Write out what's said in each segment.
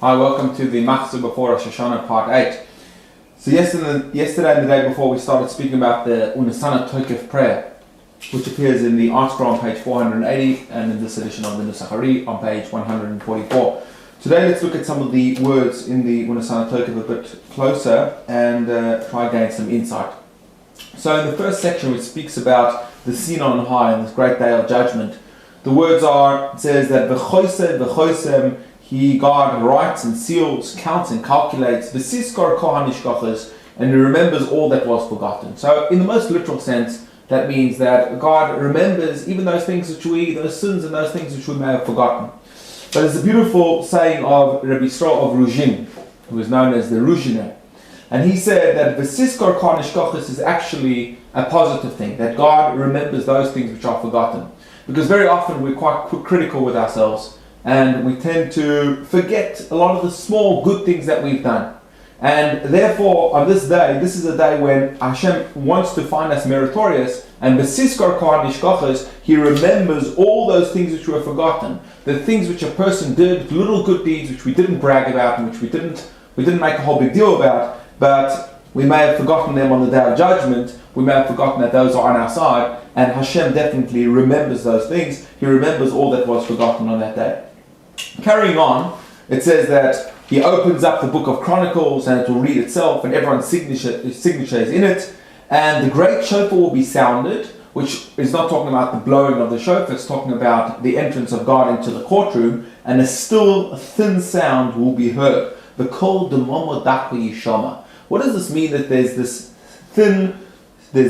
Hi, welcome to the Machzor before Rosh Hashana part 8. So yesterday and the day before we started speaking about the Unasana Tokef prayer, which appears in the article on page 480 and in this edition of the Nusachari on page 144. Today let's look at some of the words in the Unasana Tokef a bit closer and try to gain some insight. So in the first section which speaks about the scene on high and this great day of judgment, the words are, it says that v'choisem, God writes and seals, counts and calculates, v'siskor kohan nishkachas, and he remembers all that was forgotten. So in the most literal sense, that means that God remembers even those things those sins and those things which we may have forgotten. But there's a beautiful saying of Rabbi Yisrael of Ruzhin, who is known as the Ruzhiner. And he said that v'siskor kohan nishkachas is actually a positive thing, that God remembers those things which are forgotten. Because very often we're quite critical with ourselves, and we tend to forget a lot of the small good things that we've done. And therefore, on this day, this is a day when Hashem wants to find us meritorious, and B'siskar Kohan Nishkachas, He remembers all those things which were forgotten, the things which a person did, little good deeds which we didn't brag about and which we didn't make a whole big deal about, but we may have forgotten them on the day of judgment. We may have forgotten that those are on our side, and Hashem definitely remembers those things. He remembers all that was forgotten on that day. Carrying on, it says that He opens up the book of Chronicles and it will read itself, and everyone's signature is in it, and the great shofar will be sounded, which is not talking about the blowing of the shofar, it's talking about the entrance of God into the courtroom, and a still thin sound will be heard. The kol demomo dakwa yishama. What does this mean that there's a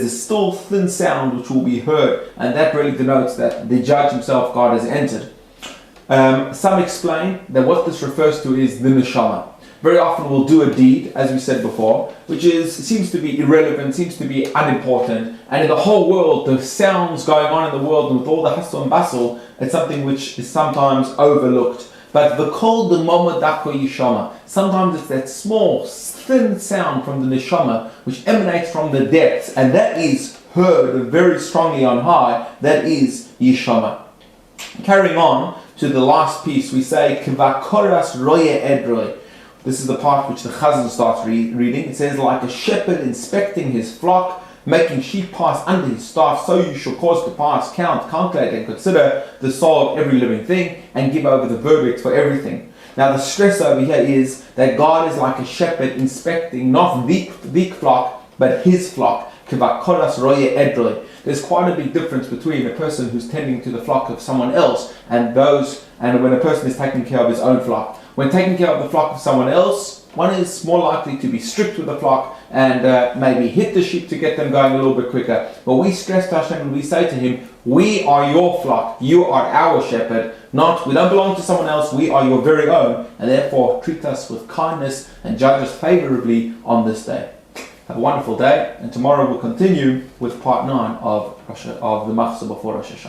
still thin sound which will be heard, and that really denotes that the judge himself, God, has entered. Some explain that what this refers to is the neshama. Very often we'll do a deed, as we said before, which seems to be irrelevant, seems to be unimportant, and in the whole world, the sounds going on in the world, and with all the hustle and bustle, it's something which is sometimes overlooked. But the kol demomo dakwa yishama, sometimes it's that small, thin sound from the neshama, which emanates from the depths, and that is heard very strongly on high, that is yishama. Carrying on to the last piece, we say, Kvakoras roye edroi. This is the part which the Chazan starts reading. It says, like a shepherd inspecting his flock, making sheep pass under his staff, so you shall cause to pass, count, calculate, and consider the soul of every living thing, and give over the verdict for everything. Now the stress over here is that God is like a shepherd inspecting not the flock, but his flock. There's quite a big difference between a person who's tending to the flock of someone else and when a person is taking care of his own flock. When taking care of the flock of someone else, one is more likely to be strict with the flock and maybe hit the sheep to get them going a little bit quicker. But we stress to Hashem and we say to Him, we are your flock, you are our shepherd, we don't belong to someone else, we are your very own, and therefore treat us with kindness and judge us favorably on this day. Have a wonderful day, and tomorrow we'll continue with part 9 of the Machzor before Rosh Hashana.